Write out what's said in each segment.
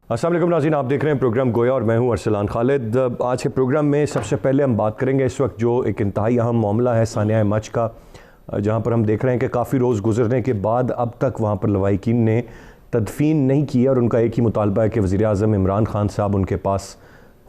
अस्सलाम वालेकुम नाज़रीन, आप देख रहे हैं प्रोग्राम गोया और मैं हूं अरसलान खालिद। आज के प्रोग्राम में सबसे पहले हम बात करेंगे इस वक्त जो एक इंतहाई अहम मामला है सानिया मच का, जहां पर हम देख रहे हैं कि काफ़ी रोज़ गुजरने के बाद अब तक वहां पर लवाहिकीन ने तदफीन नहीं की और उनका एक ही मुतालबा है कि वज़ीर आज़म इमरान खान साहब उनके पास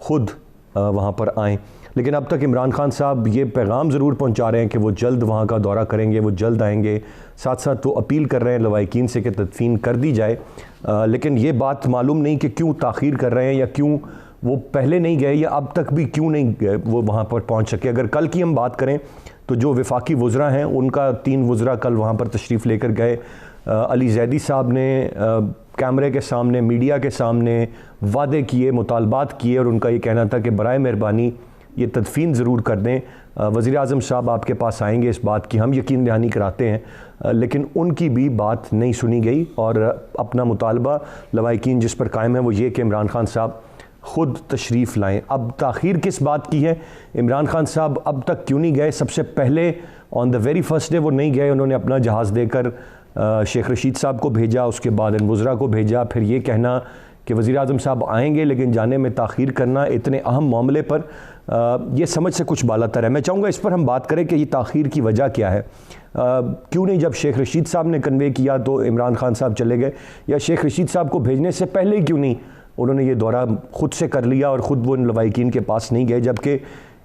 ख़ुद वहाँ पर आएँ। लेकिन अब तक इमरान खान साहब ये पैगाम ज़रूर पहुँचा रहे हैं कि वो जल्द वहाँ का दौरा करेंगे, वो जल्द आएंगे। साथ साथ वो अपील कर रहे हैं लवाहिकीन से कि तदफीन कर दी जाए, लेकिन ये बात मालूम नहीं कि क्यों ताख़ीर कर रहे हैं या क्यों वो पहले नहीं गए या अब तक भी क्यों नहीं गए वो वहाँ पर पहुँच सके। अगर कल की हम बात करें तो जो वफाकी वज़रा हैं उनका 3 वज़रा कल वहाँ पर तशरीफ़ लेकर गए। अली जैदी साहब ने कैमरे के सामने, मीडिया के सामने वादे किए, मुतालबात किए और उनका ये कहना था कि बराए मेहरबानी ये तदफीन ज़रूर कर दें। वज़ीर आज़म साहब आपके पास आएंगे, इस बात की हम यकीन दहानी कराते हैं, लेकिन उनकी भी बात नहीं सुनी गई और अपना मुतालबा लवाहिकीन जिस पर कायम है वो ये कि इमरान खान साहब ख़ुद तशरीफ़ लाएँ। अब ताख़ीर किस बात की है? इमरान खान साहब अब तक क्यों नहीं गए? सबसे पहले on the very first day वो नहीं गए, उन्होंने अपना जहाज़ देकर शेख रशीद साहब को भेजा, उसके बाद इन वज़रा को भेजा, फिर ये कहना कि वज़ीर आज़म साहब आएंगे लेकिन जाने में ताख़ीर करना इतने अहम मामले पर ये समझ से कुछ बालातर है। मैं चाहूँगा इस पर हम बात करें कि ये ताख़ीर की वजह क्या है। क्यों नहीं जब शेख रशीद साहब ने कन्वे किया तो इमरान खान साहब चले गए, या शेख रशीद साहब को भेजने से पहले ही क्यों नहीं उन्होंने ये दौरा ख़ुद से कर लिया और ख़ुद वो इन लवाहिकीन के पास नहीं गए, जबकि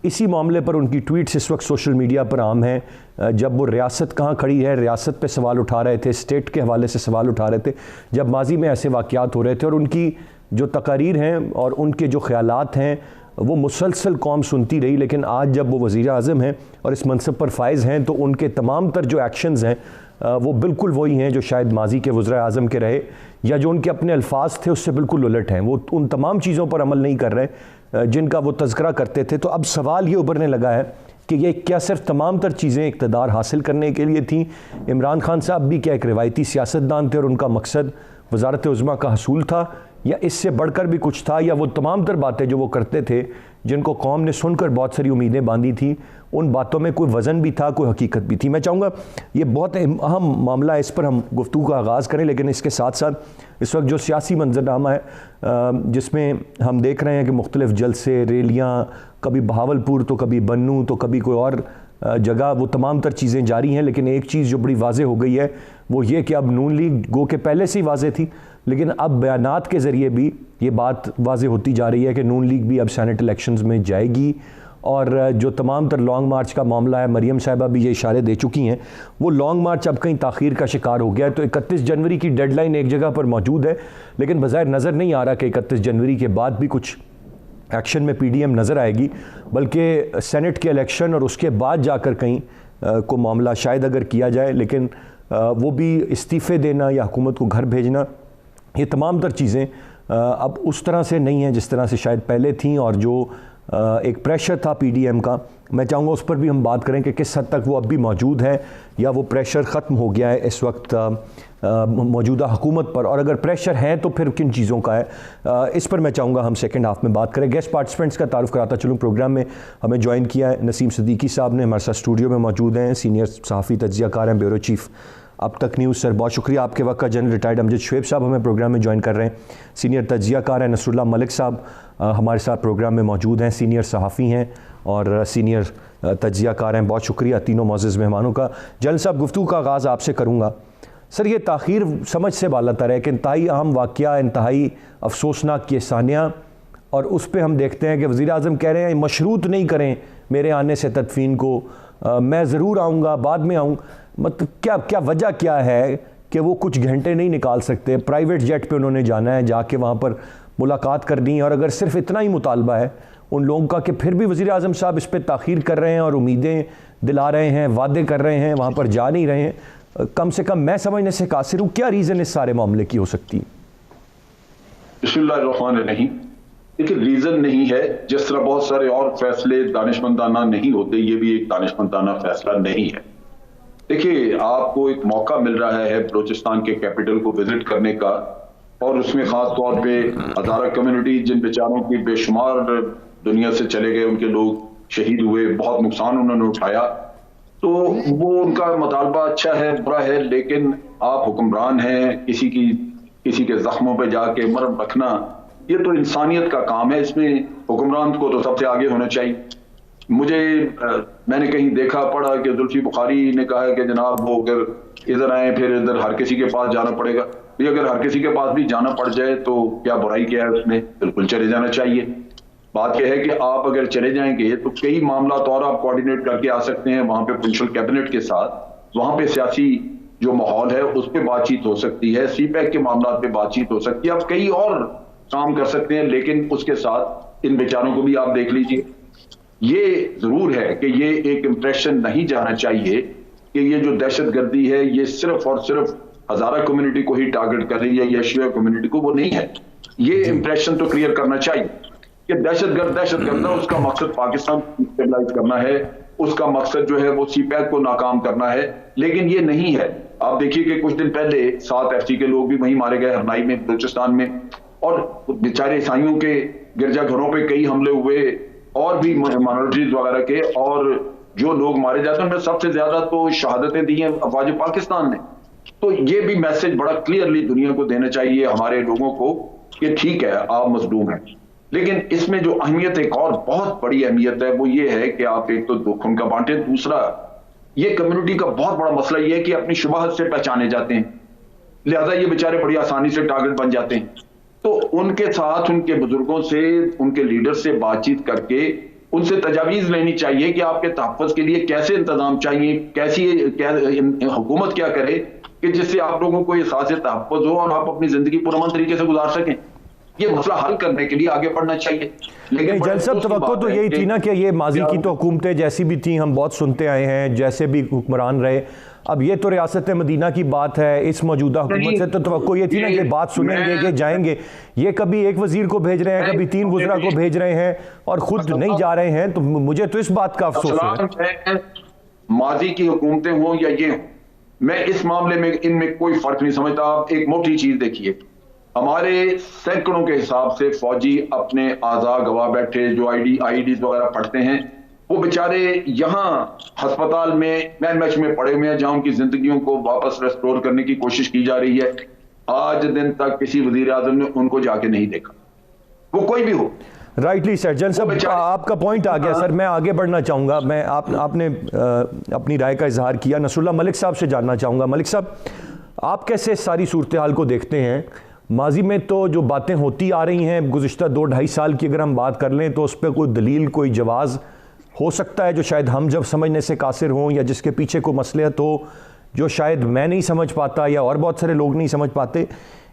इसी मामले पर उनकी ट्वीट्स इस वक्त सोशल मीडिया पर आम हैं। जब वो रियासत कहाँ खड़ी है, रियासत पे सवाल उठा रहे थे, स्टेट के हवाले से सवाल उठा रहे थे, जब माजी में ऐसे वाक़यात हो रहे थे, और उनकी जो तकारीर हैं और उनके जो ख़यालात हैं वो मुसलसल कौम सुनती रही। लेकिन आज जब वो वज़ीर आज़म हैं और इस मनसब पर फायज़ हैं तो उनके तमाम तर जो एक्शंस हैं वो बिल्कुल वही हैं जो शायद माजी के वज़ीर आज़म के रहे, या जो उनके अपने अल्फाज थे उससे बिल्कुल उलट हैं। वो उन तमाम चीज़ों पर अमल नहीं कर रहे जिनका वो तज़किरा करते थे। तो अब सवाल ये उभरने लगा है कि ये क्या सिर्फ तमाम तर चीज़ें इक़्तिदार हासिल करने के लिए थी? इमरान खान साहब भी क्या एक रिवायती सियासतदान थे और उनका मकसद वज़ारत उज़्मा का हसूल था, या इससे बढ़कर भी कुछ था, या वो तमाम तर बातें जो वो करते थे जिनको कौम ने सुनकर बहुत सारी उम्मीदें बांधी थी, उन बातों में कोई वज़न भी था, कोई हकीकत भी थी? मैं चाहूँगा ये बहुत अहम मामला है, इस पर हम गुफ्तगू का आगाज़ करें। लेकिन इसके साथ साथ इस वक्त जो सियासी मंजरनामा है जिसमें हम देख रहे हैं कि मुख्तलिफ जलसे, रैलियाँ, कभी बहावलपुर तो कभी बन्नू तो कभी कोई और जगह, वो तमाम तर चीज़ें जारी हैं। लेकिन एक चीज़ जो बड़ी वाज़ेह हो गई है वो ये कि अब नून लीग गो के पहले से ही वाज़ेह थी, लेकिन अब बयानात के ज़रिए भी ये बात वाज़ेह होती जा रही है कि नून लीग भी अब सेनेट इलेक्शंस में जाएगी। और जो तमाम तर लॉन्ग मार्च का मामला है, मरियम साहिबा भी ये इशारे दे चुकी हैं, वो लॉन्ग मार्च अब कहीं ताख़ीर का शिकार हो गया है। तो 31 जनवरी की डेडलाइन एक जगह पर मौजूद है, लेकिन बज़ाहिर नज़र नहीं आ रहा कि 31 जनवरी के बाद भी कुछ एक्शन में PDM नज़र आएगी, बल्कि सेनेट के इलेक्शन और उसके बाद जाकर कहीं को मामला शायद अगर किया जाए, लेकिन वो भी इस्तीफ़े देना या हुकूमत को घर भेजना, ये तमाम तर चीज़ें अब उस तरह से नहीं हैं जिस तरह से शायद पहले थीं। और जो एक प्रेशर था PDM का, मैं चाहूँगा उस पर भी हम बात करें कि किस हद तक वो अब भी मौजूद है या वो प्रेशर ख़त्म हो गया है इस वक्त मौजूदा हुकूमत पर, और अगर प्रेशर है तो फिर किन चीज़ों का है, इस पर मैं चाहूँगा हम सेकंड हाफ में बात करें। गेस्ट पार्टिसिपेंट्स का तारुफ कराता चलूँ। प्रोग्राम में हमें ज्वाइन किया है नसीम सिद्दीकी साहब ने, हमारे साथ स्टूडियो में मौजूद हैं, सीनियर सहाफ़ी तज्ज़ियाकार हैं, ब्यूरो चीफ़ अब तक न्यूज़। सर बहुत शुक्रिया आपके वक्त का। जनरल रिटायर्ड अमजद शुएब साहब हमें प्रोग्राम में ज्वाइन कर रहे हैं, सीनियर तज्ज़ियाकार हैं। नसरुल्लाह मलिक साहब हमारे साथ प्रोग्राम में मौजूद हैं, सीनियर सहाफ़ी हैं और सीनियर तज्ज़ियाकार हैं। बहुत शुक्रिया तीनों मौजूद मेहमानों का। जनरल साहब, गुफ्तगू का आगाज़ आपसे करूँगा। सर, ये ताख़ीर समझ से बालातर है कि इंतहाई अहम वाक़या, इंतहाई अफसोसनाक ये सानिया, और उस पर हम देखते हैं कि वज़ीर आज़म कह रहे हैं मशरूत नहीं करें मेरे आने से तदफीन को, मैं ज़रूर आऊँगा, बाद में आऊँ। मतलब क्या वजह क्या है कि वो कुछ घंटे नहीं निकाल सकते? प्राइवेट जेट पे उन्होंने जाना है, जाके वहाँ पर मुलाकात करनी है, और अगर सिर्फ इतना ही मुतालबा है उन लोगों का कि फिर भी वज़ीर आज़म साहब इस पर ताख़ीर कर रहे हैं और उम्मीदें दिला रहे हैं, वादे कर रहे हैं, वहाँ पर जा नहीं रहे हैं, कम से कम मैं समझने से कासिर हूँ, क्या रीज़न इस सारे मामले की हो सकती है? बिस्मिल्लाहिर्रहमानिर्रहीम। देखिए, रीज़न नहीं है। जिस तरह बहुत सारे और फैसले दानिशमंदाना नहीं होते, ये भी एक दानिशमंदाना फैसला नहीं है। देखिए, आपको एक मौका मिल रहा है बलूचिस्तान के कैपिटल को विजिट करने का, और उसमें खास तौर पे हज़ारा कम्युनिटी, जिन बेचारों की बेशुमार दुनिया से चले गए, उनके लोग शहीद हुए, बहुत नुकसान उन्होंने उठाया, तो वो उनका मुतालबा अच्छा है, बुरा है, लेकिन आप हुक्मरान हैं, किसी के जख्मों पे जाके मरहम रखना ये तो इंसानियत का काम है, इसमें हुक्मरान को तो सबसे आगे होना चाहिए। मैंने कहीं देखा पढ़ा कि जुल्फी बुखारी ने कहा है कि जनाब वो अगर इधर आए फिर इधर हर किसी के पास जाना पड़ेगा। तो अगर हर किसी के पास भी जाना पड़ जाए तो क्या बुराई क्या है उसमें, बिल्कुल चले जाना चाहिए। बात यह है कि आप अगर चले जाएंगे तो कई मामला और आप कोऑर्डिनेट करके आ सकते हैं वहां पे प्रोविंशियल कैबिनेट के साथ, वहां पे सियासी जो माहौल है उस पर बातचीत हो सकती है, सीपैक के मामला पे बातचीत हो सकती है, आप कई और काम कर सकते हैं। लेकिन उसके साथ इन बेचारों को भी आप देख लीजिए। ये जरूर है कि ये एक इंप्रेशन नहीं जाना चाहिए कि ये जो दहशतगर्दी है ये सिर्फ और सिर्फ हजारा कम्युनिटी को ही टारगेट कर रही है या शिया कम्युनिटी को, वो नहीं है। ये इंप्रेशन तो क्लियर करना चाहिए कि दहशतगर्द है, उसका मकसद पाकिस्तान को स्टेबलाइज करना है, उसका मकसद जो है वो सीपैक को नाकाम करना है, लेकिन ये नहीं है। आप देखिए कि कुछ दिन पहले 7 FC के लोग भी वहीं मारे गए हरनाई में, बलूचिस्तान में, और बेचारे ईसाइयों के गिरजाघरों पे कई हमले हुए और भी माइनॉरिटीज वगैरह के, और जो लोग मारे जाते हैं उनमें सबसे ज्यादा तो शहादतें दी हैं अफवाज पाकिस्तान ने। तो ये भी मैसेज बड़ा क्लियरली दुनिया को देना चाहिए हमारे लोगों को कि ठीक है आप मजलूम हैं, लेकिन इसमें जो अहमियत, एक और बहुत बड़ी अहमियत है, वो ये है कि आप एक तो दुख उनका बांटे, दूसरा ये कम्युनिटी का बहुत बड़ा मसला ये है कि अपनी शुबहत से पहचाने जाते हैं, लिहाजा ये बेचारे बड़ी आसानी से टारगेट बन जाते हैं। तो उनके साथ, उनके बुजुर्गों से, उनके लीडर से बातचीत करके उनसे तजावीज लेनी चाहिए कि आपके तहफ़्फ़ुज़ के लिए कैसे इंतजाम चाहिए, कैसी हुकूमत क्या करे कि जिससे आप लोगों को एहसास तहफ़्फ़ुज़ हो और आप अपनी जिंदगी पुरअमन तरीके से गुजार सकें। ये मसला हल करने के लिए आगे बढ़ना चाहिए। लेकिन जल साहब तवक्को तो यही थी ना कि ये माजी की तो हुकूमतें जैसी भी थी हम बहुत सुनते आए हैं, जैसे भी हुक्मरान रहे, अब ये तो रियासत मदीना की बात है, इस मौजूदा हुकूमत से तो तवक्को ये थी ना कि बात सुनेंगे, ये जाएंगे। ये कभी एक वजीर को भेज रहे हैं, कभी 3 वज़रा को भेज रहे हैं और खुद नहीं जा रहे हैं, तो मुझे तो इस बात का अफसोस है। माजी की हुकूमतें हों या ये हों, मैं इस मामले में इनमें कोई फर्क नहीं समझता। आप एक मोटी चीज देखिए, हमारे सैकड़ों के हिसाब से फौजी अपने आज़ा गवा बैठे जो आईडीज वगैरह पढ़ते हैं, वो बेचारे यहाँ अस्पताल में मैच में पड़े हुए हैं जहां उनकी जिंदगियों को वापस रेस्टोर करने की कोशिश की जा रही है। आज दिन तक किसी वजीर आजम ने उनको जाके नहीं देखा, वो कोई भी हो। Rightly sir. जन साहब आपका पॉइंट आ गया सर, मैं आगे बढ़ना चाहूँगा। मैं आपने अपनी राय का इजहार किया, नसरुल्लाह मलिक साहब से जानना चाहूँगा। मलिक साहब, आप कैसे सारी सूरत हाल को देखते हैं? माजी में तो जो बातें होती आ रही हैं गुज़िश्ता 2-2.5 साल की अगर हम बात कर लें तो उस पर कोई दलील, कोई जवाज़ हो सकता है जो शायद हम जब समझने से कासिर हों, या जिसके पीछे कोई मसलहत हो जो शायद मैं नहीं समझ पाता या और बहुत सारे लोग नहीं समझ पाते।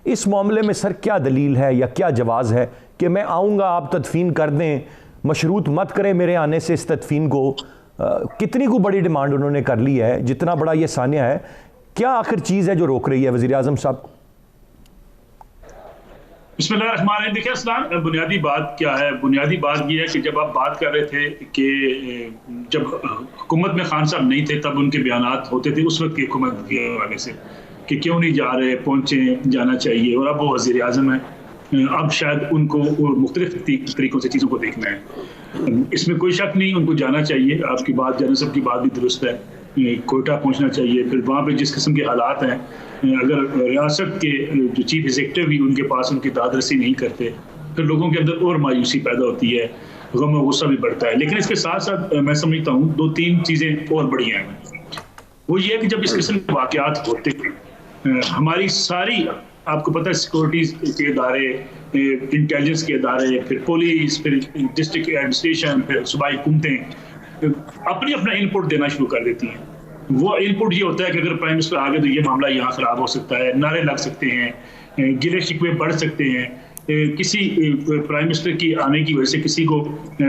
इस मामले में सर क्या दलील है या क्या जवाज़ है कि मैं आऊँगा, आप तदफीन कर दें, मशरूत मत करें मेरे आने से इस तदफीन को? कितनी को बड़ी डिमांड उन्होंने कर ली है, जितना बड़ा ये सानिया है, क्या आखिर चीज़ है जो रोक रही है वज़ीर आज़म साहब? बिस्मिल्लाहिर्रहमानिर्रहीम। देखिए असलान, बुनियादी बात क्या है? बुनियादी बात यह है कि जब आप बात कर रहे थे कि जब हुकूमत में खान साहब नहीं थे तब उनके बयानात होते थे उस वक्त की हुकूमत के हवाले से कि क्यों नहीं जा रहे, पहुँचे, जाना चाहिए, और अब वो वज़ीर आज़म है, अब शायद उनको मुख्तलिफ तरीक़ों से चीज़ों को देखना है। इसमें कोई शक नहीं, उनको जाना चाहिए। आपकी बात, जनरल साहब की बात भी दुरुस्त है, कोयटा पहुंचना चाहिए। फिर वहाँ पे जिस किस्म के हालात हैं, अगर रियासत के जो चीफ एग्जीक्यूटिव भी उनके पास उनकी दादरसी नहीं करते, फिर लोगों के अंदर और मायूसी पैदा होती है, गम और गुस्सा भी बढ़ता है। लेकिन इसके साथ साथ मैं समझता हूँ 2-3 चीज़ें और बड़ी हैं। वो ये है कि जब इस किस्म के वाक़यात होते हैं, हमारी सारी, आपको पता है, सिक्योरिटीज़ के इदारे, इंटेलिजेंस के इदारे, फिर पुलिस, फिर डिस्ट्रिक्ट एडमिनिस्ट्रेशन, फिर सूबाई हुकूमतें अपनी अपना इनपुट देना शुरू कर देती हैं। वो इनपुट ये होता है कि अगर प्राइम मिनिस्टर आ गए तो ये मामला यहाँ ख़राब हो सकता है, नारे लग सकते हैं, गिले शिकवे बढ़ सकते हैं, किसी प्राइम मिनिस्टर की आने की वजह से किसी को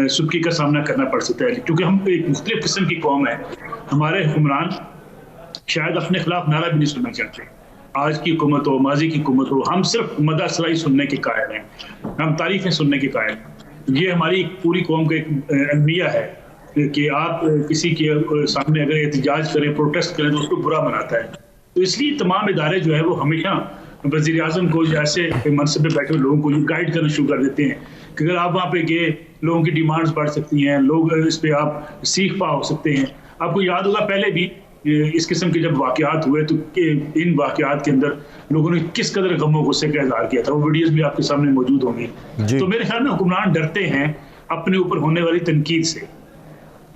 सुबकी का सामना करना पड़ सकता है। क्योंकि हम एक मुख्तलिफ किस्म की कौम है, हमारे हुक्मरान शायद अपने खिलाफ नारा भी नहीं सुनना चाहते। आज की हुकूमत हो, माजी की हुकूमत हो, हम सिर्फ मदासराई सुनने के कायल हैं, हम तारीफें सुनने के कायल हैं। ये हमारी पूरी कौम का एक अलमिया है कि आप किसी के सामने अगर एहतजाज करें, प्रोटेस्ट करें तो उसको बुरा बनाता है। तो इसलिए तमाम इदारे जो है वो हमेशा वज़ीर आज़म को, ऐसे मनसब पे बैठे हुए लोगों को ये गाइड करना शुरू कर देते हैं कि अगर आप वहाँ पे गए, लोगों की डिमांड्स बढ़ सकती हैं, लोग इस पर आप सीख पा हो सकते हैं। आपको याद होगा पहले भी इस किस्म के जब वाक़यात हुए तो इन वाक़यात के अंदर लोगों ने किस कदर गम गुस्से का इज़हार किया था, वो वीडियोस भी आपके सामने मौजूद होंगे। तो मेरे ख्याल में हुक्मरान डरते हैं अपने ऊपर होने वाली तनकीद से,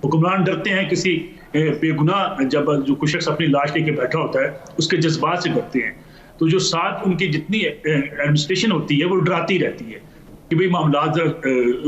हुक्मरान डरते हैं किसी बेगुनाह जब जो कुछ शख्स अपनी लाश लेके बैठा होता है उसके जज्बात से डरते हैं। तो जो साथ उनकी जितनी एडमिनिस्ट्रेशन होती है वो डराती रहती है कि भाई मामला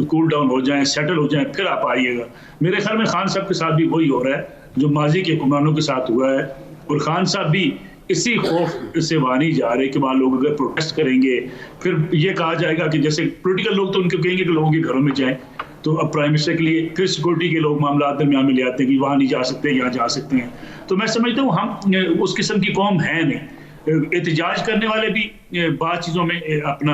कूल डाउन हो जाएं, सेटल हो जाएं, फिर आप आइएगा। मेरे ख्याल में खान साहब के साथ भी वही हो रहा है जो माजी के हुक्मरानों के साथ हुआ है, और खान साहब भी इसी खौफ से वहाँ नहीं जा रहे कि वहाँ लोग अगर प्रोटेस्ट करेंगे फिर ये कहा जाएगा कि जैसे पॉलिटिकल लोग तो उनको कहेंगे कि लोगों के घरों में जाएं, तो अब प्राइम मिनिस्टर के लिए फिर सिक्योरिटी के लोग मामला दरमियान में ले आते हैं कि वहाँ नहीं जा सकते, यहाँ जा सकते हैं। तो मैं समझता हूँ हम उस किस्म की कौम है नहीं। एहतजाज करने वाले भी बात चीज़ों में अपना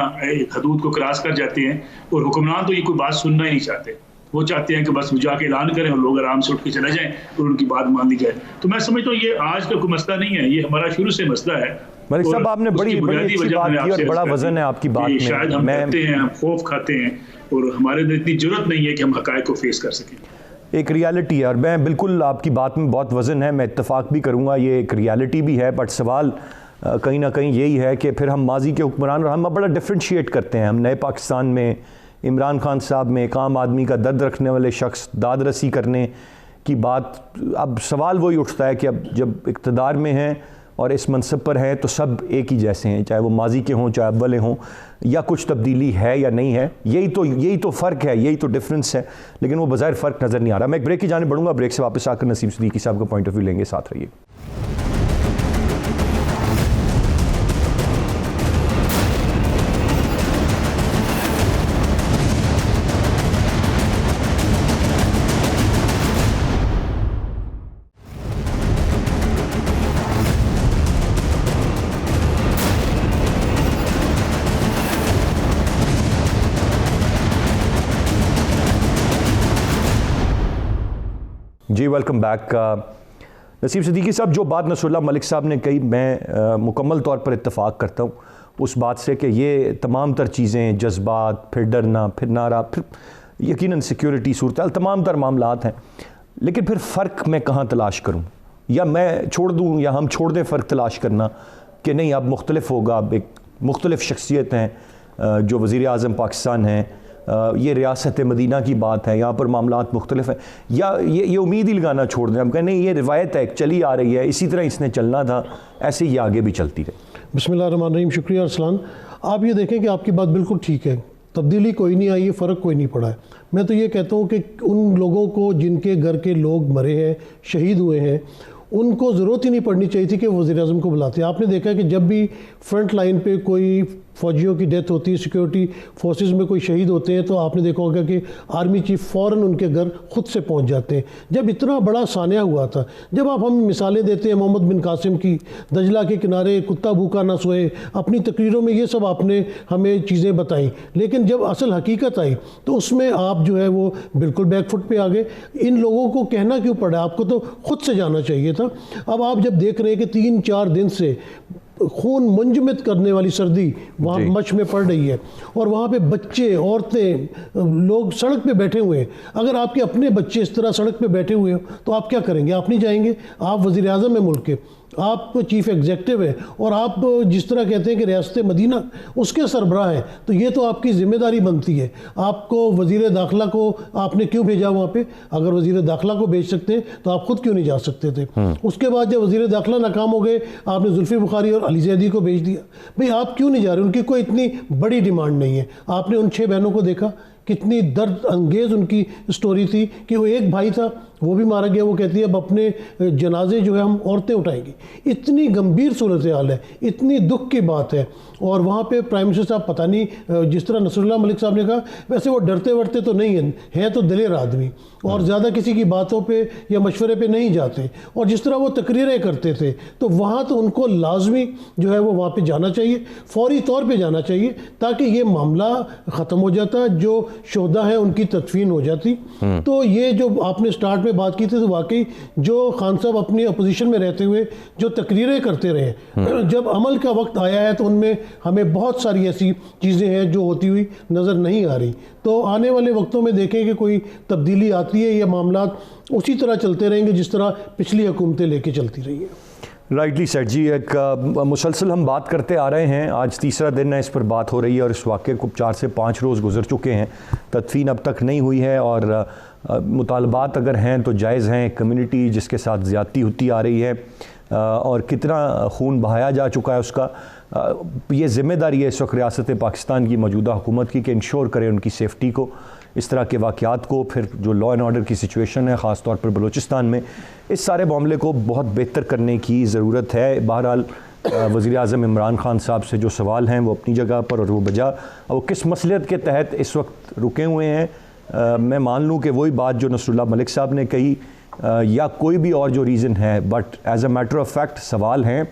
हदूद को क्रॉस कर जाते हैं, और हुक्मरान तो ये कोई बात सुनना ही नहीं चाहते। वो चाहते हैं कि बस वो जाके ऐलान करें और लोग आराम से उठ के चले जाएं और उनकी बात मान ली जाए। तो मैं समझता हूँ ये आज का कोई मसला नहीं है, ये हमारा शुरू से मसला है। मलिक साहब, आपने बड़ी अच्छी बात की और बड़ा वजन है आपकी बात में। शायद हम डरते हैं, हम खौफ खाते हैं और हमारे अंदर इतनी जरूरत नहीं है कि हम हकायक को फेस कर सकें। एक रियलिटी है, और मैं बिल्कुल आपकी बात में बहुत वज़न है, मैं इत्तेफाक भी करूँगा, ये एक रियलिटी भी है। बट सवाल कहीं ना कहीं यही है कि फिर हम माजी के हुक्मरान, और हम बड़ा डिफ्रेंशिएट करते हैं। हम नए पाकिस्तान में इमरान खान साहब में एक आम आदमी का दर्द रखने वाले शख्स दाद रसी करने की बात, अब सवाल वही उठता है कि अब जब इक़्तिदार में हैं और इस मनसब पर हैं तो सब एक ही जैसे हैं, चाहे वो माजी के हों चाहे अव्वले हों, या कुछ तब्दीली है या नहीं है। यही तो फ़र्क है, यही तो डिफरेंस है, लेकिन वो बज़ाहिर फ़र्क नज़र नहीं आ रहा। मैं एक ब्रेक की जाने बढ़ूँगा, ब्रेक से वापस आकर नसीम सिद्दीकी साहब का पॉइंट ऑफ व्यू लेंगे, साथ रहिए। जी वेलकम बैक। नसीम सिद्दीकी साहब, जो बात नसरुल्लाह मलिक साहब ने कही, मैं मुकम्मल तौर पर इत्तफ़ाक़ करता हूँ उस बात से कि ये तमाम तर चीज़ें, जज्बात, फिर डरना, फिर नारा, फिर यकीनन सिक्योरिटी सूरत तमाम तर मामलात हैं, लेकिन फिर फ़र्क मैं कहाँ तलाश करूँ, या मैं छोड़ दूँ या हम छोड़ दें फ़र्क तलाश करना कि नहीं अब मुख्तलिफ होगा, अब एक मुख्तलिफ शख्सियत हैं जो वज़ीर आज़म पाकिस्तान हैं, ये रियासत मदीना की बात है, यहाँ पर मामलात मुख्तलिफ हैं, या ये उम्मीद ही लगाना छोड़ दें, हम कहें नहीं ये रिवायत है, चली आ रही है, इसी तरह इसने चलना था, ऐसे ही आगे भी चलती रहे। बिस्मिल्लाहिर्रहमानिर्रहीम। शुक्रिया अरसलान। आप ये देखें कि आपकी बात बिल्कुल ठीक है, तब्दीली कोई नहीं आई है, फ़र्क कोई नहीं पड़ा है। मैं तो ये कहता हूँ कि उन लोगों को जिनके घर के लोग मरे हैं, शहीद हुए हैं, उनको ज़रूरत ही नहीं पड़नी चाहिए थी कि वज़ीर-ए-आज़म को बुलाते। आपने देखा है कि जब भी फ्रंट लाइन पे कोई फ़ौजियों की डेथ होती है, सिक्योरिटी फोर्सेस में कोई शहीद होते हैं, तो आपने देखा होगा कि आर्मी चीफ फ़ौरन उनके घर खुद से पहुंच जाते हैं। जब इतना बड़ा सानिया हुआ था, जब आप हम मिसालें देते हैं मोहम्मद बिन कासिम की, दजला के किनारे कुत्ता भूखा ना सोए, अपनी तकरीरों में ये सब आपने हमें चीज़ें बताई, लेकिन जब असल हकीकत आई तो उसमें आप जो है वो बिल्कुल बैकफुट पे आ गए। इन लोगों को कहना क्यों पड़ा, आपको तो खुद से जाना चाहिए था। अब आप जब देख रहे हैं कि 3-4 दिन से खून मुंजमद करने वाली सर्दी वहाँ मच में पड़ रही है, और वहाँ पे बच्चे, औरतें, लोग सड़क पे बैठे हुए हैं। अगर आपके अपने बच्चे इस तरह सड़क पे बैठे हुए हो तो आप क्या करेंगे? आप नहीं जाएंगे? आप वज़ीर आज़म है मुल्क के, आप चीफ एग्जेक्टिव है, और आप जिस तरह कहते हैं कि रियासत मदीना उसके सरबराह हैं, तो ये तो आपकी ज़िम्मेदारी बनती है। आपको वज़ीर दाखिला को आपने क्यों भेजा वहाँ पे? अगर वज़ीर दाखिला को भेज सकते तो आप खुद क्यों नहीं जा सकते थे? उसके बाद जब वज़ीर दाखिला नाकाम हो गए, आपने जुल्फ़ी बुखारी और अली ज़ैदी को भेज दिया। भाई आप क्यों नहीं जा रहे? उनकी कोई इतनी बड़ी डिमांड नहीं है। आपने उन 6 बहनों को देखा, कितनी दर्द अंगेज़ उनकी स्टोरी थी कि वो एक भाई था, वो भी मारा गया, वो कहती है अब अपने जनाजे जो है हम औरतें उठाएंगी। इतनी गंभीर सूरत हाल है, इतनी दुख की बात है। और वहाँ पे प्राइम मिनिस्टर साहब पता नहीं, जिस तरह नसरुल्लाह मलिक साहब ने कहा, वैसे वो डरते वरते तो नहीं हैं तो दिलेर आदमी, और ज़्यादा किसी की बातों पे या मशवरे पे नहीं जाते। और जिस तरह वो तकरीरें करते थे, तो वहाँ तो उनको लाजमी जो है वो वहाँ पे जाना चाहिए, फौरी तौर पे जाना चाहिए, ताकि ये मामला ख़त्म हो जाता। जो शोहदा हैं उनकी तदफीन हो जाती। तो ये जो आपने स्टार्ट में बात की थी, तो वाकई जो खान साहब अपनी अपोजिशन में रहते हुए जो तकरीरें करते रहे, जब अमल का वक्त आया है तो उनमें हमें बहुत सारी ऐसी चीज़ें हैं जो होती हुई नज़र नहीं आ रही। तो आने वाले वक्तों में देखें कि कोई तब्दीली आती है या मामला उसी तरह चलते रहेंगे जिस तरह पिछली हुकूमतें लेके चलती रही हैं। राइटली सर जी, एक मुसलसल हम बात करते आ रहे हैं, आज तीसरा दिन है इस पर बात हो रही है और इस वाक़े को 4 से 5 रोज़ गुजर चुके हैं, तदफीन अब तक नहीं हुई है और मुतालबात अगर हैं तो जायज़ हैं। कम्युनिटी जिसके साथ ज़्यादती होती आ रही है और कितना खून बहाया जा चुका है उसका, ये ज़िम्मेदारी है इस वक्त रियासत पाकिस्तान की मौजूदा हुकूमत की कि इंश्योर करें उनकी सेफ्टी को, इस तरह के वाक़यात को, फिर जो लॉ एंड ऑर्डर की सिचुएशन है ख़ास तौर पर बलूचिस्तान में, इस सारे मामले को बहुत बेहतर करने की ज़रूरत है। बहरहाल वज़ीर आज़म इमरान खान साहब से जो सवाल हैं वो अपनी जगह पर और वो बजा, वो किस मसलियत के तहत इस वक्त रुके हुए हैं, मैं मान लूँ कि वही बात जो नसरुल्लाह मलिक साहब ने कही या कोई भी और जो रीज़न है, but as a matter of fact सवाल हैं,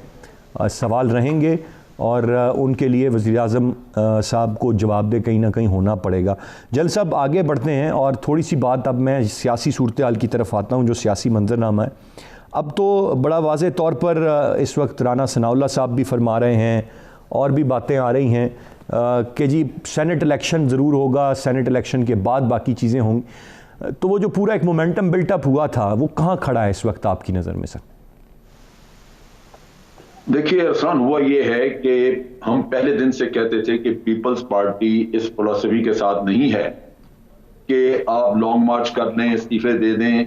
सवाल रहेंगे और उनके लिए वज़ीर आज़म साहब को जवाब दे कहीं ना कहीं होना पड़ेगा। जल्द साहब आगे बढ़ते हैं और थोड़ी सी बात अब मैं सियासी सूरत हाल की तरफ आता हूँ, जो सियासी मंजरनामा है। अब तो बड़ा वाज़े तौर पर इस वक्त राना सनाउल्लाह साहब भी फरमा रहे हैं और भी बातें आ रही हैं कि जी सेनेट इलेक्शन ज़रूर होगा, सेनेट इलेक्शन के बाद बाकी चीज़ें होंगी। तो वो जो पूरा एक मोमेंटम बिल्टअप हुआ था वो कहाँ खड़ा है इस वक्त आपकी नज़र में सर? देखिए अरसलान, हुआ ये है कि हम पहले दिन से कहते थे कि पीपल्स पार्टी इस फिलॉसफी के साथ नहीं है कि आप लॉन्ग मार्च कर लें, इस्तीफे दे दें,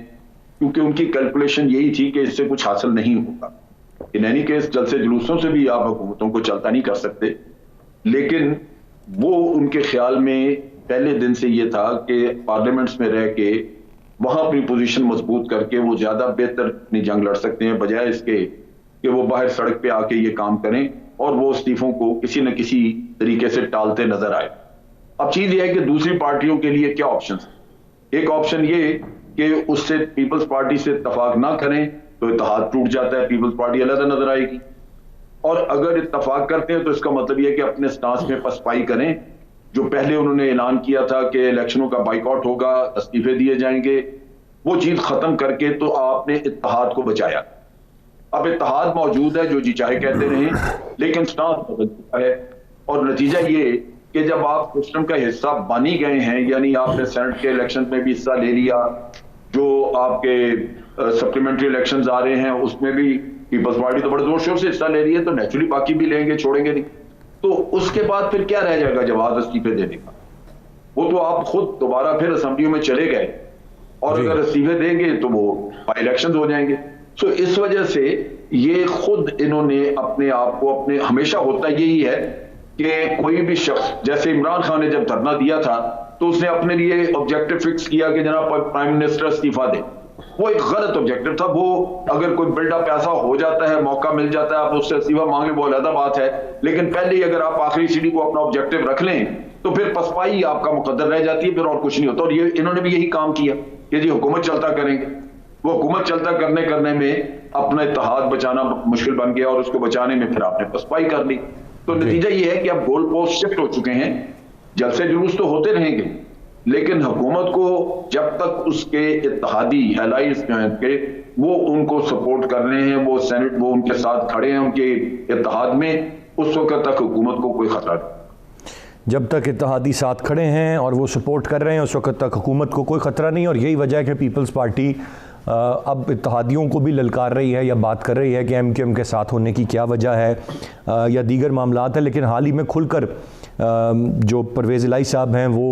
क्योंकि उनकी कैलकुलेशन यही थी कि इससे कुछ हासिल नहीं होगा। इन एनी केस जलसे जुलूसों से भी आप हुकूमतों को चलता नहीं कर सकते, लेकिन वो उनके ख्याल में पहले दिन से ये था कि पार्लियामेंट्स में रह के वहां अपनी पोजीशन मजबूत करके वो ज्यादा बेहतर अपनी जंग लड़ सकते हैं, बजाय इसके कि वो बाहर सड़क पे आके ये काम करें और वो इस्तीफों को किसी न किसी तरीके से टालते नजर आए। अब चीज ये है कि दूसरी पार्टियों के लिए क्या ऑप्शन है। एक ऑप्शन ये कि उससे पीपल्स पार्टी से इत्तेफाक ना करें तो इत्तेहाद टूट जाता है, पीपल्स पार्टी अलग नजर आएगी, और अगर इत्तेफाक करते हैं तो इसका मतलब यह है कि अपने स्टांस में पसपाई करें। जो पहले उन्होंने ऐलान किया था कि इलेक्शनों का बाइकआउट होगा, इस्तीफे दिए जाएंगे, वो चीज खत्म करके तो आपने इत्तेहाद को बचाया। अब इत्तेहाद मौजूद है, जो जी चाहे कहते रहें, लेकिन स्टांस बदल चुका है और नतीजा ये कि जब आप सिस्टम का हिस्सा बन ही गए हैं, यानी आपने सेनेट के इलेक्शन में भी हिस्सा ले लिया, जो आपके सप्लीमेंट्री इलेक्शंस आ रहे हैं उसमें भी पीपल्स पार्टी तो बड़े जोर शोर से हिस्सा ले रही है, तो नेचुरली बाकी भी लेंगे, छोड़ेंगे नहीं। तो उसके बाद फिर क्या रह जाएगा जवाब इस्तीफे देने का? वो तो आप खुद दोबारा फिर असेंबली में चले गए और अगर इस्तीफे देंगे तो वो बाई इलेक्शन हो जाएंगे। तो इस वजह से ये खुद इन्होंने अपने आप को अपने, हमेशा होता यही है कि कोई भी शख्स, जैसे इमरान खान ने जब धरना दिया था तो उसने अपने लिए ऑब्जेक्टिव फिक्स किया कि जनाब प्राइम मिनिस्टर इस्तीफा दे। वो एक गलत ऑब्जेक्टिव था। वो अगर कोई बिल्डअप ऐसा हो जाता है, मौका मिल जाता है, आप उससे इस्तीफा मांग लें, वो अलग बात है, लेकिन पहले ही अगर आप आखिरी सीढ़ी को अपना ऑब्जेक्टिव रख लें तो फिर पसपाई आपका मुकद्दर रह जाती है, फिर और कुछ नहीं होता। और ये इन्होंने भी यही काम किया कि जी हुकूमत चलता करेंगे। वो हुकूमत चलता करने में अपना इत्तेहाद बचाना मुश्किल बन गया और उसको बचाने में फिर आपने पसपाई कर ली। तो नतीजा ये है कि अब गोल पोस्ट शिफ्ट हो चुके हैं। जलसे जुलूस तो होते रहेंगे, लेकिन हुकूमत को जब तक उसके इत्तेहादी एलाइज के वो उनको सपोर्ट कर रहे हैं, वो सेनेट वो उनके साथ खड़े हैं उनके इत्तेहाद में, उस वक्त तक हुकूमत को कोई खतरा नहीं। जब तक इत्तेहादी साथ खड़े हैं और वो सपोर्ट कर रहे हैं उस वक्त तक हुकूमत को कोई ख़तरा नहीं। और यही वजह है कि पीपल्स पार्टी अब इत्तेहादियों को भी ललकार रही है या बात कर रही है कि एमक्यूएम के साथ होने की क्या वजह है या दीगर मामलात है। लेकिन हाल ही में खुलकर जो परवेज़ इलाही साहब हैं वो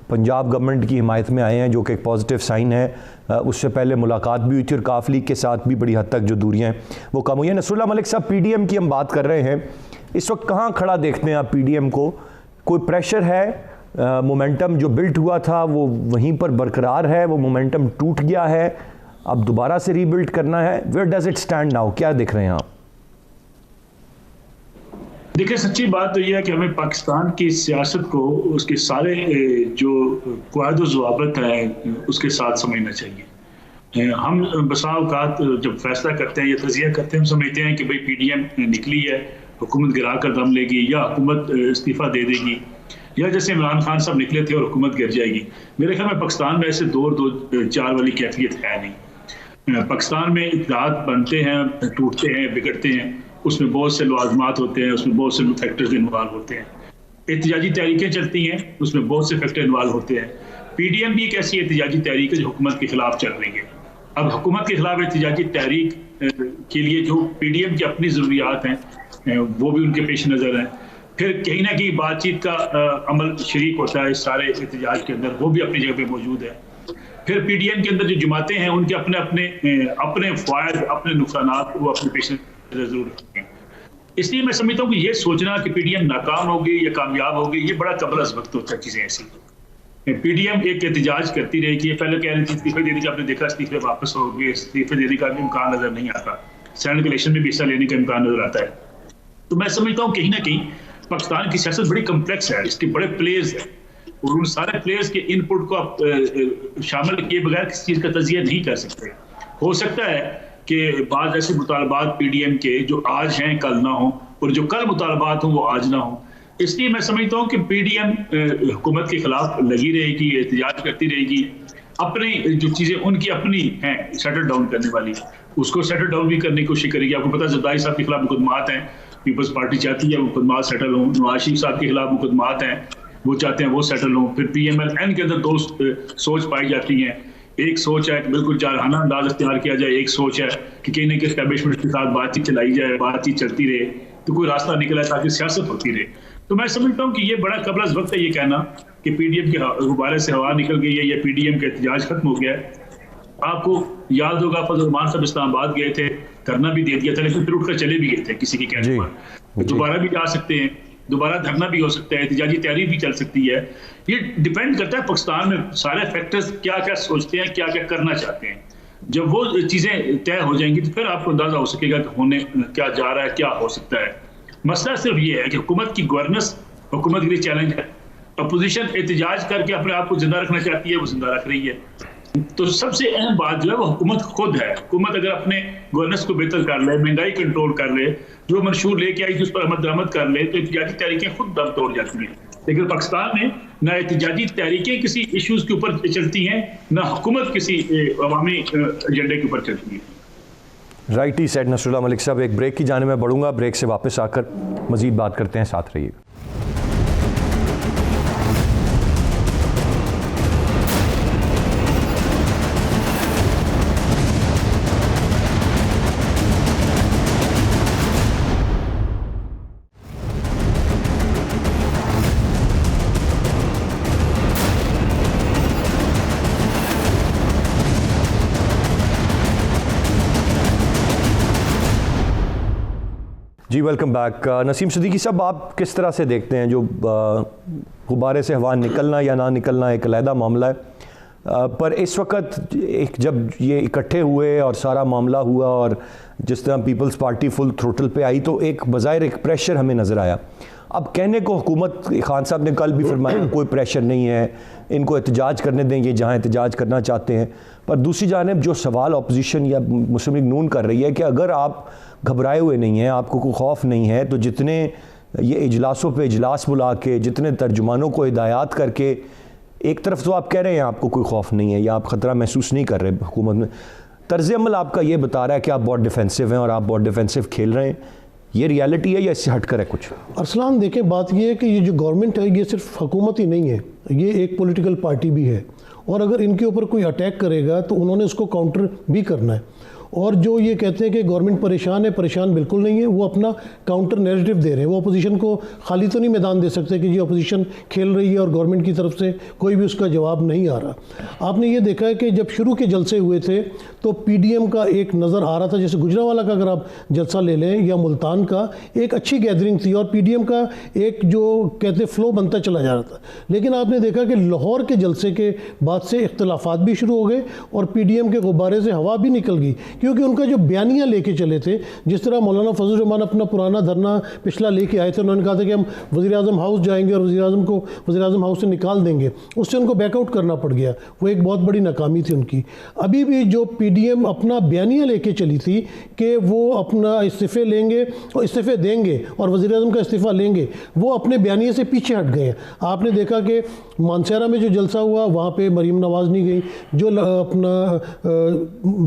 पंजाब गवर्नमेंट की हिमायत में आए हैं, जो कि एक पॉजिटिव साइन है। उससे पहले मुलाकात भी हुई थी और काफ लीग के साथ भी बड़ी हद तक जो दूरियां हैं वो कम हुई हैं। नसरुल्लाह मलिक साहब, पीडीएम की हम बात कर रहे हैं, इस वक्त कहाँ खड़ा देखते हैं आप पीडीएम को? कोई प्रेशर है? मोमेंटम जो बिल्ट हुआ था वो वहीं पर बरकरार है? वो मोमेंटम टूट गया है, अब दोबारा से रीबिल्ड करना है? Where does it stand now? क्या देख रहे हैं आप? देखिए, सच्ची बात तो यह है कि हमें पाकिस्तान की सियासत को उसके सारे जो क़वायद ज़वाबित हैं उसके साथ समझना चाहिए। हम बसा औक़ात जब फैसला करते हैं या तज़िया करते हैं, हम समझते हैं कि भाई पीडीएम निकली है, हुकूमत गिरा कर दम लेगी या हुकूमत इस्तीफ़ा दे देगी। या जैसे इमरान खान साहब निकले थे और हुकूमत गिर जाएगी। मेरे ख्याल में पाकिस्तान में ऐसे 2-4 वाली कैफियत है नहीं। पाकिस्तान में इत्तेहाद बनते हैं, टूटते हैं, बिगड़ते हैं, उसमें बहुत से लाजमात होते हैं, उसमें बहुत से फैक्टर्स इन्वॉल्व होते हैं। एहतिजाजी तहरीकें चलती हैं, उसमें बहुत से फैक्टर इन्वॉल्व होते हैं। पीडीएम भी एक ऐसी एहतिजाजी तहरीक है जो हुकूमत के खिलाफ चल रही है। अब हुकूमत के खिलाफ एहतिजाजी तहरीक के लिए जो पीडीएम की अपनी ज़रूरियात हैं वो भी उनके पेश नज़र हैं। फिर कहीं ना कहीं बातचीत का अमल शरीक होता है इस सारे एहतिजाज के अंदर, वो भी अपनी जगह पे मौजूद है। फिर पीडीएम के अंदर जो जमातें हैं उनके अपने अपने फ़ायदे, अपने नुकसानात वो अपने पेश नज़र जरूर रखते हैं। इसलिए मैं समझता हूँ कि ये सोचना कि पीडीएम नाकाम होगी या कामयाब होगी, ये बड़ा कबल अज़ वक्त होता है चीज़ें ऐसी। पीडीएम एक एहतिजाज करती रहेगी। पहले कह रही थी इस्तीफे देने का, आपने देखा इस्तीफे वापस हो गए, इस्तीफे देने का भी इम्कान नजर नहीं आता, सेनेट इलेक्शन में भी हिस्सा लेने का इम्कान नजर आता है। तो मैं समझता हूँ कहीं ना कहीं पाकिस्तान की सियासत बड़ी कम्प्लेक्स है, इसके बड़े प्लेयर्स हैं और उन सारे प्लेयर्स के इनपुट को आप शामिल किए बगैर किसी चीज़ का तजिया नहीं कर सकते। हो सकता है कि बाद ऐसे मुतालबात पीडीएम के जो आज हैं कल ना हो, और जो कल मुतालबात हों वो आज ना हो। इसलिए मैं समझता हूँ कि पीडीएम हुकूमत के खिलाफ लगी रहेगी, एहतिजाज करती रहेगी, अपनी जो चीज़ें उनकी अपनी हैं सेटल डाउन करने वाली, उसको सेटल डाउन भी करने की कोशिश करेगी। आपको पता है ज़रदारी साहब के खिलाफ मुकदमात हैं, पीपल्स पार्टी चाहती है मुकदमात सेटल हों। नवाज शरीफ साहब के खिलाफ मुकदमात हैं, वो चाहते हैं वो सेटल हों। फिर PMLN के अंदर 2 सोच पाई जाती हैं। एक सोच है कि बिल्कुल जारहाना अंदाज इख्तियार किया जाए, एक सोच है कि कहीं ना कहीं एस्टैब्लिशमेंट के साथ बातचीत चलाई जाए, बातचीत चलती रहे, तो कोई रास्ता निकला ताकि सियासत होती रहे। तो मैं समझता हूँ कि ये बड़ा कबल अज़ वक्त है ये कहना कि पीडीएम के गुब्बारे से हवा निकल गई है या पीडीएम का एहतिजाज खत्म हो गया है। आपको याद होगा फजल रहमान साहब इस्लामाबाद गए थे, धरना भी दे दिया था, लेकिन फिर उठकर चले भी गए थे किसी के कहने पर। दोबारा भी जा सकते हैं, दोबारा धरना भी हो सकता है, एहतिजाजी तहरीक भी चल सकती है। ये डिपेंड करता है पाकिस्तान में सारे फैक्टर्स क्या क्या सोचते हैं, क्या क्या करना चाहते हैं। जब वो चीज़ें तय हो जाएंगी तो फिर आपको अंदाजा हो सकेगा कि होने क्या जा रहा है, क्या हो सकता है। मसला सिर्फ ये है कि हुकूमत की गवर्नेंस हुकूमत के लिए चैलेंज है। अपोजिशन एहतिजाज करके अपने आप को जिंदा रखना चाहती है, वो जिंदा रख रही है। तो सबसे अहम बात जो है वो हुकूमत खुद है। हुकूमत अगर अपने गवर्नेंस को बेहतर कर ले, महंगाई कंट्रोल कर ले, जो मंशूर लेके आई थी उस पर अमल दरामद कर ले, तो एहतिजाजी तहरीकें खुद दम तोड़ जाती हैं। लेकिन पाकिस्तान में ना एहतिजाजी तहरीकें किसी इशूज़ के ऊपर चलती हैं, ना हुकूमत किसी अवामी एजेंडे के ऊपर चलती है। Right he said Nasrullah Malik sahab. एक ब्रेक की जाने में बढ़ूंगा, ब्रेक से वापस आकर मजीद बात करते हैं, साथ रहिएगा। जी वेलकम बैक। नसीम सिद्दीकी साहब, आप किस तरह से देखते हैं जो गुब्बारे से हवा निकलना या ना निकलना एक अलहदा मामला है, पर इस वक्त एक जब ये इकट्ठे हुए और सारा मामला हुआ और जिस तरह पीपल्स पार्टी फुल थ्रोटल पे आई तो एक बज़ाहिर एक प्रेशर हमें नज़र आया। अब कहने को हुकूमत, खान साहब ने कल भी फरमाया कोई प्रेशर नहीं है, इनको एहतजाज करने दें ये जहाँ एहतजाज करना चाहते हैं, पर दूसरी जानिब जो सवाल अपोजिशन या मुस्लिम लीग नून कर रही है कि अगर आप घबराए हुए नहीं हैं, आपको कोई खौफ नहीं है, तो जितने ये इजलासों पे इजलास बुला के जितने तर्जुमानों को हिदायत करके, एक तरफ तो आप कह रहे हैं आपको कोई खौफ नहीं है या आप ख़तरा महसूस नहीं कर रहे, हुकूमत में तर्ज़ अमल आपका ये बता रहा है कि आप बहुत डिफेंसिव हैं और आप बहुत डिफेंसिव खेल रहे हैं, ये रियलिटी है या इससे हट कर है कुछ? अरसलान देखें, बात ये है कि ये जो गवर्नमेंट है ये सिर्फ हुकूमत ही नहीं है, ये एक पॉलिटिकल पार्टी भी है, और अगर इनके ऊपर कोई अटैक करेगा तो उन्होंने उसको काउंटर भी करना है। और जो ये कहते हैं कि गवर्नमेंट परेशान है, परेशान बिल्कुल नहीं है, वो अपना काउंटर नैरेटिव दे रहे हैं। वो अपोजिशन को खाली तो नहीं मैदान दे सकते कि ये अपोजिशन खेल रही है और गवर्नमेंट की तरफ से कोई भी उसका जवाब नहीं आ रहा। आपने ये देखा है कि जब शुरू के जलसे हुए थे तो पीडीएम का एक नज़र आ रहा था, जैसे गुजरांवाला का अगर आप जलसा ले लें या मुल्तान का, एक अच्छी गैदरिंग थी और पीडीएम का एक जो कहते फ्लो बनता चला जा रहा था। लेकिन आपने देखा कि लाहौर के जलसे के बाद से इख्तलाफात भी शुरू हो गए और पीडीएम के गुब्बारे से हवा भी निकल गई, क्योंकि उनका जो बयानिया लेके चले थे, जिस तरह मौलाना फजल रहमान अपना पुराना धरना पिछला लेके आए थे, उन्होंने कहा था कि हम वज़ीर आज़म हाउस जाएंगे और वज़ीर आज़म को वज़ीर आज़म हाउस से निकाल देंगे, उससे उनको बैकआउट करना पड़ गया। वो एक बहुत बड़ी नाकामी थी उनकी। अभी भी जो PDM अपना बयानिया लेके चली थी कि वो अपना इस्तीफ़े लेंगे और इस्तीफ़े देंगे और वज़ीर आज़म का इस्तीफ़ा लेंगे, वो अपने बयानिए से पीछे हट गए हैं। आपने देखा कि मानसेरा में जो जलसा हुआ वहाँ पे मरीम नवाज़ नहीं गई, जो अपना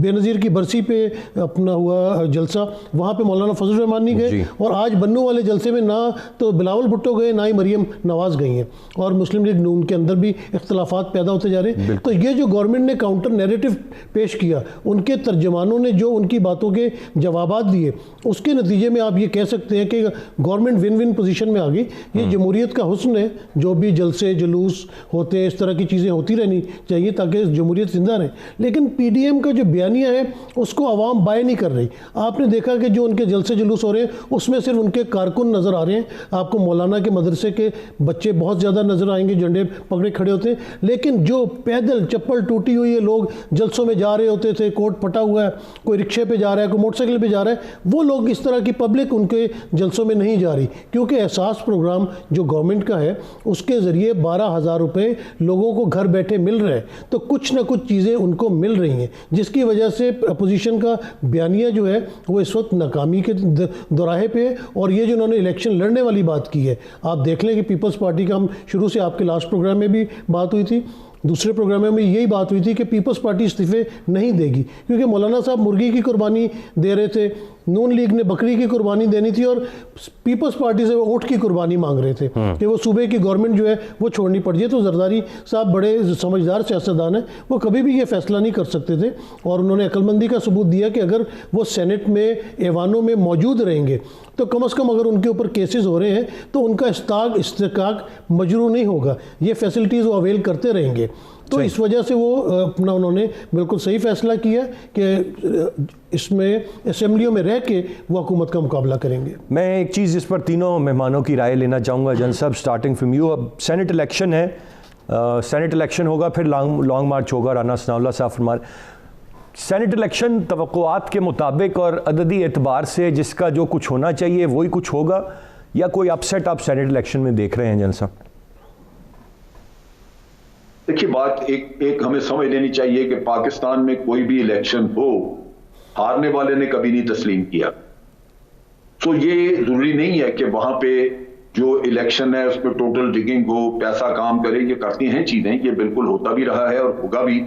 बेनज़ीर की बरसी पे अपना हुआ जलसा वहाँ पे मौलाना फजल रहमान नहीं गए, और आज बन्नू वाले जलसे में ना तो बिलावल भुट्टो गए ना ही मरीम नवाज़ गई हैं, और मुस्लिम लीग नून के अंदर भी इख्तलाफात पैदा होते जा रहे हैं। तो ये जो गवर्नमेंट ने काउंटर नैरेटिव पेश किया, उनके तर्जमानों ने जो उनकी बातों के जवाबात दिए, उसके नतीजे में आप ये कह सकते हैं कि गवर्नमेंट विन विन पोजीशन में आ गई। ये जमहूरियत का हुस्न है, जो भी जलसे जुलूस होते हैं, इस तरह की चीज़ें होती रहनी चाहिए ताकि जमहूरियत जिंदा रहे। लेकिन PDM का जो बयानिया है उसको आवाम बाय नहीं कर रही। आपने देखा कि जो उनके जलसे जुलूस हो रहे हैं उसमें सिर्फ उनके कारकुन नज़र आ रहे हैं। आपको मौलाना के मदरसे के बच्चे बहुत ज़्यादा नज़र आएंगे, झंडे पकड़े खड़े होते हैं, लेकिन जो पैदल चप्पल टूटी हुई है लोग जलसों में जा रहे होते थे, कोट फटा हुआ है, कोई रिक्शे पे जा रहा है, कोई मोटरसाइकिल पे जा रहा है, वो लोग इस तरह की पब्लिक उनके जलसों में नहीं जा रही, क्योंकि एहसास प्रोग्राम जो गवर्नमेंट का है उसके ज़रिए 12,000 रुपये लोगों को घर बैठे मिल रहे हैं। तो कुछ ना कुछ चीज़ें उनको मिल रही हैं, जिसकी वजह से अपोजिशन का बयानिया जो है वो इस वक्त नाकामी के दोराहे पे है। और ये जो उन्होंने इलेक्शन लड़ने वाली बात की है, आप देख लें कि पीपल्स पार्टी का, हम शुरू से आपके लास्ट प्रोग्राम में भी बात हुई थी, दूसरे प्रोग्राम में यही बात हुई थी कि पीपल्स पार्टी इस्तीफे नहीं देगी, क्योंकि मौलाना साहब मुर्गी की कुर्बानी दे रहे थे, नून लीग ने बकरी की कुर्बानी देनी थी, और पीपल्स पार्टी से वो ऊँट की कुर्बानी मांग रहे थे कि वो सूबे की गवर्नमेंट जो है वो छोड़नी पड़ जाए। तो जरदारी साहब बड़े समझदार सियासतदान हैं, वो कभी भी ये फैसला नहीं कर सकते थे, और उन्होंने अक्लमंदी का सबूत दिया कि अगर वो सेनेट में ऐवानों में मौजूद रहेंगे तो कम से कम अगर उनके ऊपर केसेस हो रहे हैं तो उनका इस्तेकाक मजरू नहीं होगा, ये फैसिलिटीज़ वो अवेल करते रहेंगे। तो इस वजह से वो अपना उन्होंने बिल्कुल सही फैसला किया कि इसमें असेंबलियों में रह के वो हुकूमत का मुकाबला करेंगे। मैं एक चीज़ इस पर तीनों मेहमानों की राय लेना चाहूँगा। जन साहब, स्टार्टिंग फ्रॉम यू, अब सेनेट इलेक्शन है, सेनेट इलेक्शन होगा, फिर लॉन्ग मार्च होगा, राना सनाउल्लाह साहब फरमान, सेनेट इलेक्शन तवक्कुआत के मुताबिक और अददी एतबार से जिसका जो कुछ होना चाहिए वही कुछ होगा, या कोई अपसेट आप सेनेट इलेक्शन में देख रहे हैं जन साहब? देखिए, बात एक हमें समझ लेनी चाहिए कि पाकिस्तान में कोई भी इलेक्शन हो, हारने वाले ने कभी नहीं तस्लीम किया। तो ये जरूरी नहीं है कि वहां पे जो इलेक्शन है उसमें टोटल रिगिंग हो, पैसा काम करे। ये करती हैं चीजें, ये बिल्कुल होता भी रहा है और होगा भी।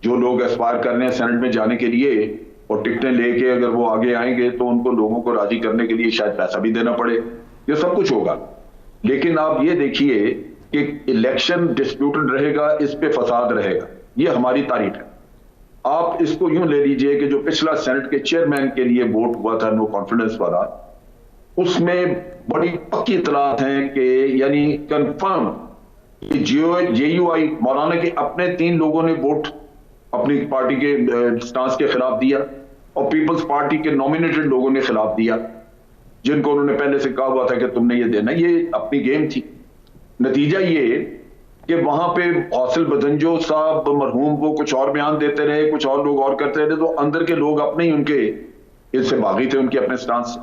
जो लोग एस्पायर कर रहे हैं सेनेट में जाने के लिए और टिकटें लेके अगर वो आगे आएंगे तो उनको लोगों को राजी करने के लिए शायद पैसा भी देना पड़े, ये सब कुछ होगा। लेकिन आप ये देखिए कि इलेक्शन डिस्प्यूटेड रहेगा, इस पे फसाद रहेगा, ये हमारी तारीफ है। आप इसको यूं ले लीजिए कि जो पिछला सेनेट के चेयरमैन के लिए वोट हुआ था नो कॉन्फिडेंस वाला, उसमें बड़ी पक्की इतलात हैं कि यानी कंफर्म JUI मौलाना के अपने 3 लोगों ने वोट अपनी पार्टी के स्टांस के खिलाफ दिया और पीपल्स पार्टी के नॉमिनेटेड लोगों ने खिलाफ दिया, जिनको उन्होंने पहले से कहा हुआ था कि तुमने ये देना। ये अपनी गेम थी। नतीजा ये कि वहां पे हौसल बदंजो साहब मरहूम वो कुछ और बयान देते रहे, कुछ और लोग और करते रहे, तो अंदर के लोग अपने ही उनके इससे भागी थे, उनके अपने स्टांस से।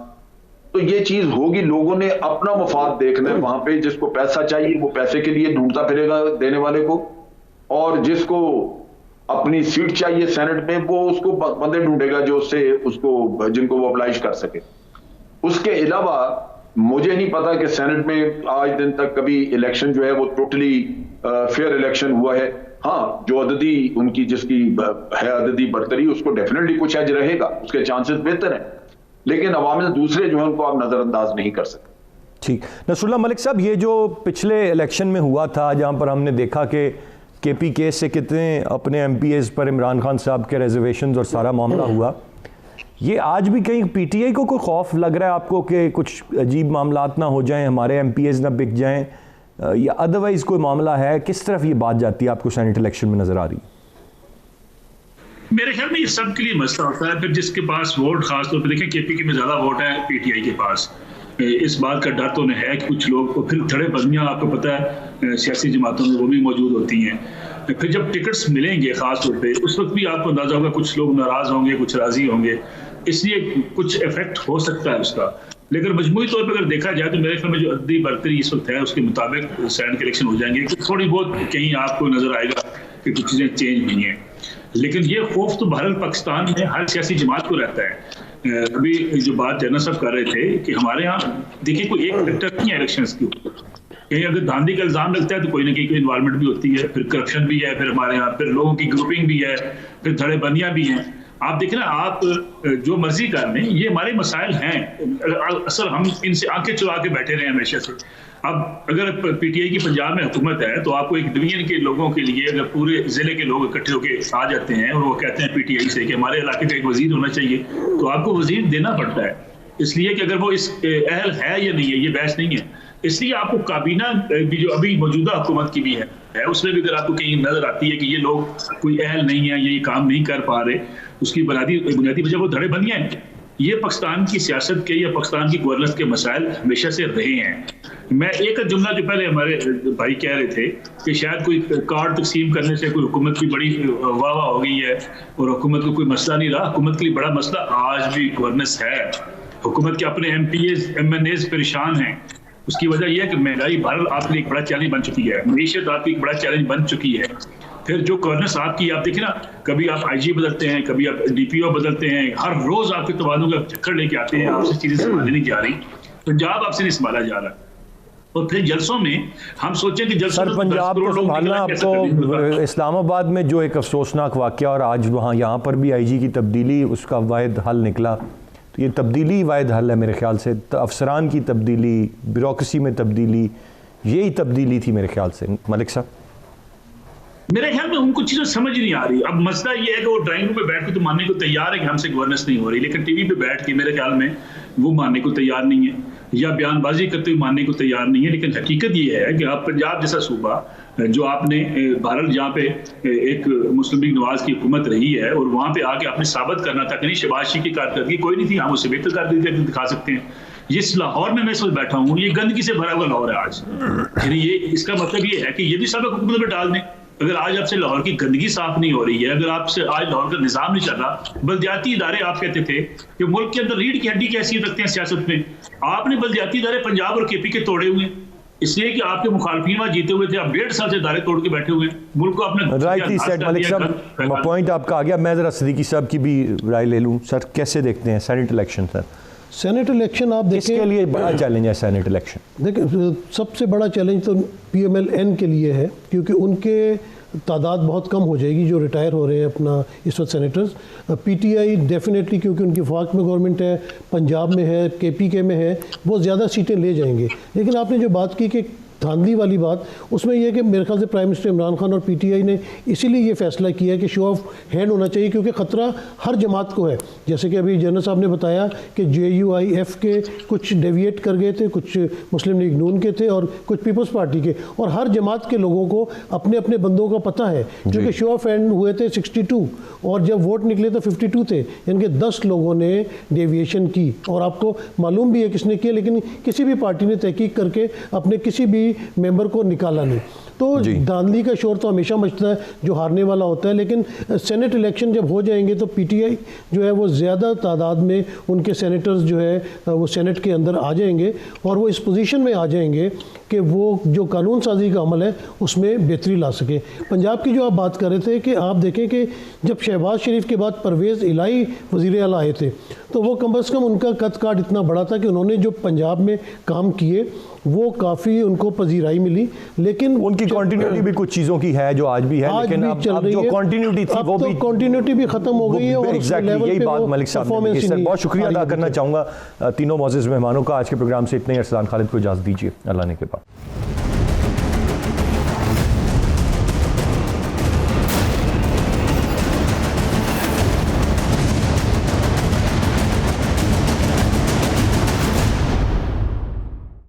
तो ये चीज होगी, लोगों ने अपना मुफाद देखना है। वहां पे जिसको पैसा चाहिए वो पैसे के लिए ढूंढता फिरेगा देने वाले को, और जिसको अपनी सीट चाहिए सेनेट में वो उसको बंदे ढूंढेगा जो उससे उसको जिनको वो अप्लाइज कर सके। उसके अलावा मुझे नहीं पता कि सेनेट में आज दिन तक कभी इलेक्शन जो है वो टोटली फेयर इलेक्शन हुआ है। हाँ, जो अददी उनकी जिसकी है अददी बरतरी, उसको डेफिनेटली कुछ एज रहेगा, उसके चांसेस बेहतर हैं, लेकिन अवामिल दूसरे जो है उनको आप नजरअंदाज नहीं कर सकते। ठीक, नसरुल्लाह मलिक साहब, ये जो पिछले इलेक्शन में हुआ था जहाँ पर हमने देखा कि KP केस से कितने अपने MPs पर इमरान खान साहब के रिजर्वेशंस और सारा मामला हुआ, ये आज भी कहीं PTI को कोई खौफ लग रहा है आपको कि कुछ अजीब मामलात ना हो जाएं, हमारे MPs ना बिक जाएं, या अदरवाइज कोई मामला है? किस तरफ ये बात जाती है आपको सेनेट इलेक्शन में नजर आ रही? मेरे ख्याल में ये सब के लिए मसला होता है। फिर जिसके पास वोट, खासतौर पर देखें KP में ज़्यादा वोट है PTI के पास, इस बात का डर तो उन्हें है कि कुछ लोग, फिर थड़े बंदियाँ आपको पता है सियासी जमातों में वो भी मौजूद होती हैं, फिर जब टिकट्स मिलेंगे खास तौर पे उस वक्त भी आपको अंदाजा होगा कुछ लोग नाराज होंगे, कुछ राजी होंगे, इसलिए कुछ इफेक्ट हो सकता है उसका। लेकिन मजमूई तौर पर अगर देखा जाए तो मेरे ख्याल में जो अददी बरतरी इस वक्त है उसके मुताबिक सेनेट के इलेक्शन हो जाएंगे। थोड़ी बहुत कहीं आपको नजर आएगा कि कुछ चीजें चेंज हुई हैं, लेकिन ये खौफ तो बहरहाल पाकिस्तान में हर सियासी जमात को रहता है। अभी जो बात जन्नत साहब कर रहे थे कि हमारे यहाँ देखिए कोई एक फैक्टर नहीं है इलेक्शंस के ऊपर, कहीं अगर धांधली का इल्जाम लगता है तो कोई ना कहीं इन्वॉल्वमेंट भी होती है, फिर करप्शन भी है, फिर हमारे यहाँ फिर लोगों की ग्रुपिंग भी है, फिर धड़ेबंदियां भी हैं। आप देखें ना, आप जो मर्जी कर लें, ये हमारे मसाइल हैं, असल हम इनसे आंखें चुरा के बैठे रहे हमेशा से। अब अगर पीटीआई की पंजाब में हुकूमत है तो आपको एक डिवीजन के लोगों के लिए अगर पूरे जिले के लोग इकट्ठे होकर आ जाते हैं और वो कहते हैं पीटीआई से कि हमारे इलाके का एक वजीर होना चाहिए, तो आपको वजीर देना पड़ता है, इसलिए कि अगर वो इस अहल है या नहीं है, ये बहस नहीं है। इसलिए आपको काबीना भी जो अभी मौजूदा हुकूमत की भी है उसमें भी अगर आपको कहीं नजर आती है कि ये लोग कोई अहल नहीं है, ये काम नहीं कर पा रहे, उसकी बुनियादी वजह वो धड़ेबंदियां हैं। ये पाकिस्तान की सियासत के या पाकिस्तान की गवर्नेंस के मसाइल हमेशा से रहे हैं। मैं एक जुमला जो पहले हमारे भाई कह रहे थे कि शायद कोई कार्ड तकसीम करने से कोई हुकूमत की बड़ी वाह हो गई है और हुकूमत को कोई मसला नहीं रहा। हुकूमत के लिए बड़ा मसला आज भी गवर्नेंस है। हुकूमत के अपने MPs MNAs परेशान हैं। उसकी वजह यह है कि महंगाई भारत आपके लिए एक बड़ा चैलेंज बन चुकी है, मईशत आपकी एक बड़ा चैलेंज बन चुकी है। फिर जो गवर्नेंस आपकी, आप देखिए ना, कभी आप IG बदलते हैं, कभी आप DPO बदलते हैं, हर रोज आपके तबादलों का चक्कर लेके आते हैं, आपसे चीजें संभाली नहीं जा रही। पंजाब आपसे नहीं संभाला जा रहा, और फिर जलसों में हम सोचें कि जलसों सर पंजाब को संभालना आपको इस्लामाबाद में जो एक अफसोसनाक वाक़या और आज वहाँ यहाँ पर भी IG की तब्दीली उसका वाहिद हल निकला, तो ये तब्दीली वाहिद हल है मेरे ख्याल से। अफसरान की तब्दीली, ब्यूरोक्रेसी में तब्दीली, यही तब्दीली थी मेरे ख्याल से। मलिक साहब, मेरे ख्याल में उनको चीजें समझ नहीं आ रही। अब मसला ये है कि वो ड्राइंग रूम पे बैठ के तो मानने को तैयार है कि हमसे गवर्नेंस नहीं हो रही, लेकिन टीवी पे बैठ के मेरे ख्याल में वो मानने को तैयार नहीं है या बयानबाजी करते हुए मानने को तैयार नहीं है। लेकिन हकीकत ये है कि आप पंजाब जैसा सूबा जो आपने भारत जहाँ पे एक मुस्लिम लीग नवाज की हुकूमत रही है और वहाँ पे आके आपने साबित करना था कि नहीं शहबाज शरीफ की कारकर्दगी कोई नहीं थी, हम उससे बेहतर कारकर्दगी दिखा सकते हैं। ये लाहौर में मैं इस वक्त बैठा हूँ, ये गंदगी से भरा हुआ लाहौर है आज। यानी ये इसका मतलब ये है कि ये भी सबक हुकूमत में डाल दें। अगर आज आपसे लाहौर की गंदगी साफ नहीं हो रही है, अगर आपसे आज लाहौर का निजाम नहीं चल रहा, बल्दियाती इदारे आप कहते थे कि मुल्क के अंदर रीढ़ की हड्डी की हैसियत रखते हैं सियासत में, आपने बल्दियाती इदारे पंजाब और KP के तोड़े हुए, इसलिए कि आपके मुखालफिन वहां जीते हुए थे, आप 1.5 साल से इदारे तोड़ के बैठे हुए हैं। मुल्क को आपने राइट सेट। मलिक साहब, पॉइंट आपका आ गया। मैं जरा सिद्दीकी साहब की भी राय ले लूँ। सर कैसे देखते हैं senate election? Sir senate election आप देखें, इसके लिए बड़ा चैलेंज है सेनेट इलेक्शन। देखिए सबसे बड़ा चैलेंज तो PMLN के लिए है, क्योंकि उनके तादाद बहुत कम हो जाएगी जो रिटायर हो रहे हैं अपना इस वक्त सेनेटर्स। PTI डेफिनेटली, क्योंकि उनकी वफाक में गवर्नमेंट है, पंजाब में है, KPK में है, वो ज़्यादा सीटें ले जाएंगे। लेकिन आपने जो बात की कि धांधली वाली बात, उसमें यह कि मेरे ख्याल से प्राइम मिनिस्टर इमरान खान और PTI ने इसीलिए ये फैसला किया कि शो ऑफ हैंड होना चाहिए, क्योंकि ख़तरा हर जमात को है। जैसे कि अभी जनरल साहब ने बताया कि JUIF के कुछ डेविएट कर गए थे, कुछ मुस्लिम लीग नून के थे और कुछ पीपल्स पार्टी के, और हर जमात के लोगों को अपने अपने बंदों का पता है, क्योंकि शो ऑफ हैंड हुए थे 62 और जब वोट निकले तो 52 थे, यानी कि 10 लोगों ने डेविएशन की। और आपको मालूम भी है किसने किया, लेकिन किसी भी पार्टी ने तहकीक करके अपने किसी भी मेंबर को निकाला नहीं। तो धांधली का शोर तो हमेशा मचता है जो हारने वाला होता है। लेकिन सेनेट इलेक्शन जब हो जाएंगे तो PTI जो है वो ज़्यादा तादाद में उनके सेनेटर्स जो है वो सेनेट के अंदर आ जाएंगे और वो इस पोजीशन में आ जाएंगे कि वो जो कानून साजी का अमल है उसमें बेहतरी ला सके। पंजाब की जो आप बात कर रहे थे कि आप देखें कि जब शहबाज शरीफ के बाद परवेज़ इलाही वज़ीर आला आए थे तो वो कम अज़ कम उनका कद काट इतना बड़ा था कि उन्होंने जो पंजाब में काम किए वो काफ़ी उनको पजीराई मिली। लेकिन उनकी कंटिन्यूटी भी कुछ चीज़ों की है जो आज भी है, लेकिन अब जो कंटिन्यूटी थी वो भी कंटिन्यूटी भी ख़त्म हो गई है। और एग्जैक्टली यही बात मलिक साहब ने की। सर बहुत शुक्रिया अदा करना चाहूँगा तीनों मौजूद मेहमानों का। आज के प्रोग्राम से इतने ही। अरसलान खालिद को इजाज़त दीजिए, अल्लाह ने के बाद।